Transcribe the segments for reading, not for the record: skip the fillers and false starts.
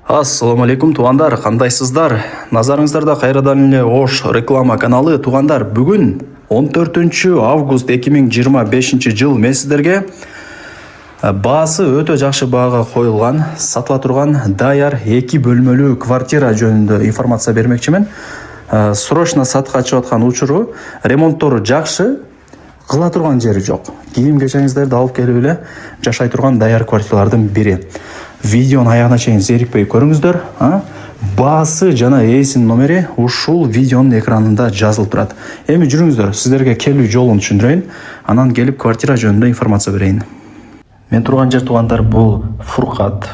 Ассаламу алейкум туғандар, қандайсыздар? Назарыңыздарда қайрадан эле Ош реклама каналы туғандар. Бүгін 14 август 2025 жыл мен сіздерге баасы өтө жакшы баага коюлган, сатыла турган даяр 2 бөлмөлүү квартира жөнүндө информация бермекчимин. Срочно сатка чыгып аткан учуру, ремонттору жакшы, кыла турган жери жок. Кийим кечеңиздерди алып келип эле жашай турган даяр квартиралардын бири. Видеону аягына чейин зерикпей көрүңүздөр. Баасы жана ээсинин номери ушул видеонун экранында жазылып турат. Эми жүрүңүздөр, сиздерге келүү жолун түшүндүрөйүн, анан келип квартира жөнүндө информация берейин. Мен турган жер тугандар бул Фуркат.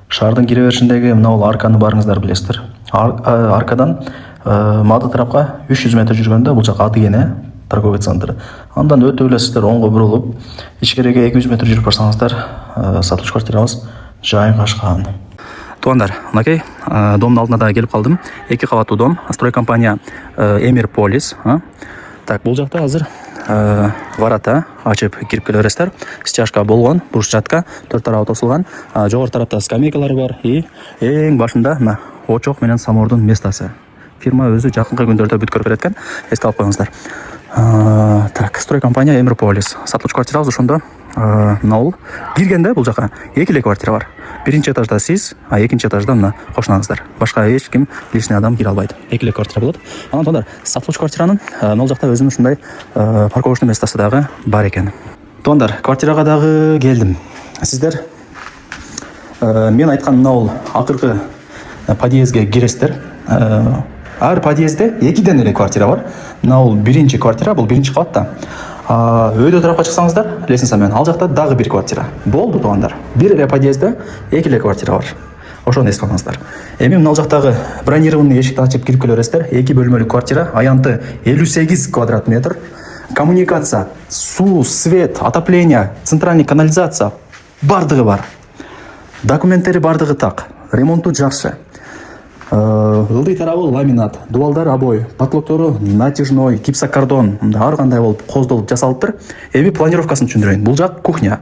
Шаардын кире беришиндеги мына бул арканы барыңыздар билесиздер. Аркадан мады тарапка 300 метр жүргөндө бул жак Адыгене торговый центр. Андан өтүп эле сиздер оңго бурулуп, ичкериге 200 метр жүрүп барсаңыздар, сатылыш квартирабыз жайгашкан. Тугандар, мынакей домдун алдына да келип калдым. 2 кабаттуу дом, стройкомпания Эмир Полис. Так, бул жакта азыр варата ачып кирип келе бересиздер. Стяжка болгон, брусчатка, 4 тарабы тосулган. Жогору тарапта скамейкалар бар и эң башында мына очок менен самордун местасы. Фирма өзү жакынкы күндөрдө бүткөрүп берет экен. Эске алып коюңуздар. Так, стройкомпания Эмир Полис. Сатылыш квартирабыз ошондо. Нол. Киргенде бул жака 2 эле квартира бар. Биринчи этажда сиз, а экинчи этажда мына кошунаңыздар. Башка эч ким лишний адам кире албайт. 2 эле квартира болот. Анан тондар сатылыш квартиранын нол жакта өзүнүн ушундай парковочный местасы дагы бар экен. Тондар, квартирага дагы келдим. Сиздер мен айткан мына бул акыркы подъездге киресиздер. Ар подъездде 2ден эле квартира бар. Мына бул биринчи квартира, бул биринчи кабатта. Өйдө тарапка чыксаңыздар, лестница менен ал жакта дагы бир квартира. Болду тугандар. Бир эле подъездде 2 эле квартира бар. Ошону эске алыңыздар. Эми мына жактагы бронированный эшикти ачып кирип келе бересиздер. 2 бөлмөлүк квартира, аянты 58 квадрат метр. Коммуникация, суу, свет, отопление, центральный канализация бардыгы бар. Документтери бардыгы так. Ремонту жакшы. Ылдый тарабы ламинат, дубалдар обой, потолоктору натяжной, гипсокартон, ар кандай болуп коздолуп жасалыптыр. Эми планировкасын түшүндүрөйүн. Бул жак кухня.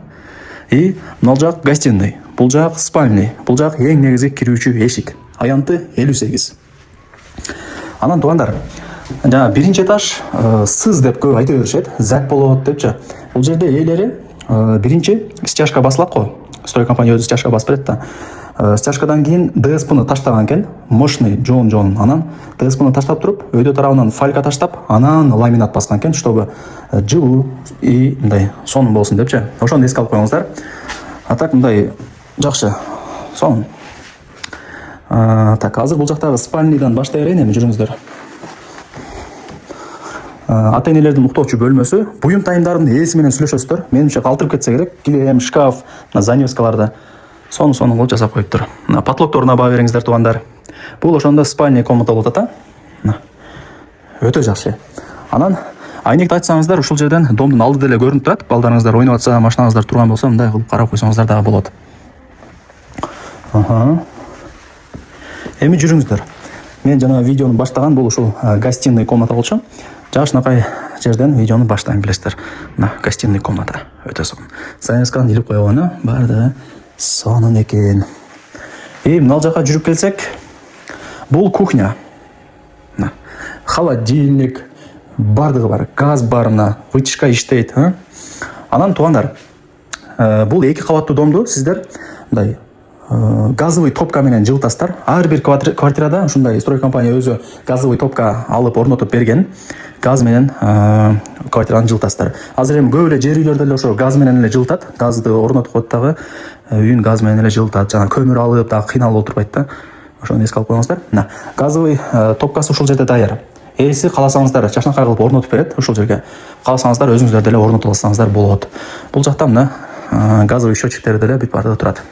И мына жак гостиный, бул жак спальный, бул жак эң негизи кирүүчү эшик. Аянты 58. Анан тугандар, жана биринчи этаж сыз деп көп айта беришет, зак болот депчи. Бул жерде ээлери биринчи стяжка басылат го. Стройкомпания өзү стяжка басып берет да. Стяжкадан кийин ДСПны таштаган экен, мощный жон. Анан ДСПны таштап туруп, өйдө тарабынан фалька таштап, анан ламинат баскан экен, чтобы жылуу и мындай сонун болсун депчи. Ошону эске алып коюңуздар. А так мындай жакшы. Сонун. Так, азыр бул жактагы спальныйдан баштай берейин, эми жүрүңүздөр. Ата-энелердин уктоочу бөлмөсү, буюм тайымдардын ээси менен сүйлөшөсүздөр. Менимче калтырып кетсе керек, килем, шкаф, занавескаларды сону кылып жасап коюптур. Потолокторуна баа бериңиздер тугандар. Бул ошондо спальный комната болот ата. Өтө жакшы. Анан айнекти ачсаңыздар, ушул жерден домдун алды деле көрүнүп турат. Балдарыңыздар ойноп атса, машинаңыздар турган болсо, мындай кылып карап койсоңуздар дагы болот. Эми жүрүңүздөр. Мен жана видеону баштаган бул ушул гостиный комната болчу. Жашынакай жерден видеону баштайм билесиздер. Мына гостиный комната. Өтө сонун. Занавесканы илип койгону барды. Сонун экен. Мына жака жүрүп келсек, бул кухня. Холодильник бардыгы бар, газ бар, вытяжка иштейт. Анан тугандар, бул 2 кабаттуу домду сиздер мындай газовый топка менен жылытасыздар. Ар бир квартирада ушундай стройкомпания өзү газовый топка алып орнотуп берген. Газ менен квартираны жылытасыздар. Азыр эми көп эле жер үйлөрдө эле ошо газ менен эле жылытат. Газды орнотуп коет дагы, үйүн газ менен эле жылытат. Жана көмүр алып дагы кыйналып отурбайт да. Ошону эске алып коюңуздар. Мына газовый топкасы ушул жерде даяр. Ээси кааласаңыздар чачнакай кылып орнотуп берет ушул жерге. Кааласаңыздар өзүңүздөр деле орнотуп алсаңыздар болот. Бул жакта мына газовый счетчиктер деле бүт бардыгы турат.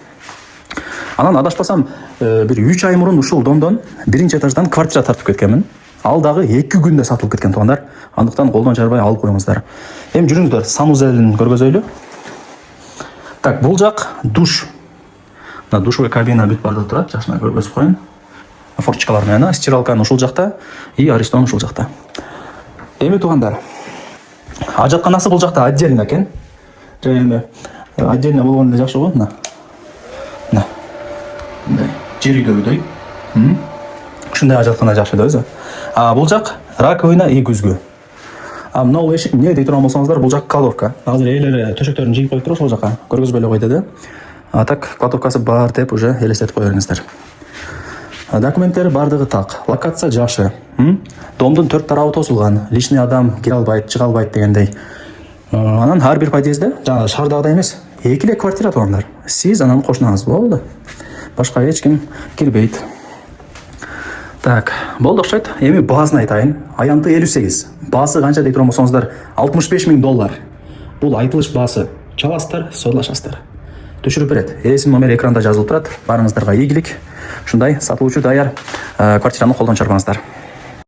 Анан адашпасам, бир 3 ай мурун ушул домдон биринчи этаждан квартира тартып кеткенмин. Ал дагы 2 күндө сатылып кеткен тугандар. Андыктан колдон жарбай алып коюңуздар. Эми жүрүңүздөр, санузелин көргөзөйлү. Так, бул жак душ. Мына душевый кабина бүт бардыгы турат, жашына көргөзүп коюн. Форточкалар менен, стиралканы ушул жакта и аристон ушул жакта. Эми тугандар, ажатканасы бул жакта отдельно экен. Эми отдельно болгону жакшы го, мына. жер үйдөгүдөй. Ушундай ажатканда жакшы да өзү. Бул жак раковина и күзгү. Мынау эшик эмне дей турган болсоңуздар, бул жак кладовка. Азыр ээлери төшөктөрүн жыйып коюп туруп ошол жака көргөзбөй эле койду да. Так кладовкасы бар деп уже элестетип кое бериңиздер. Документтери бардыгы так. Локация жакшы. Домдун 4 тарабы тосулган. Лишний адам кире албайт, чыга албайт дегендей. Анан ар бир подъездде, жана шаардагыдай эмес, 2 эле квартира тургандар. Сиз анан кошунаңыз болду. Башка эч ким кирбейт. Так, болду окшойт. Эми баасын айтайын. Аянты 58. Баасы канча дей турган болсоңуздар, $65,000. Бул айтылыш баасы. Чаласыздар, сойлашасыздар. Түшүрүп берет. Эсим номер экранда жазылып турат. Барыңыздарга ийгилик. Ушундай сатылуучу даяр квартираны колдон чарбаңыздар.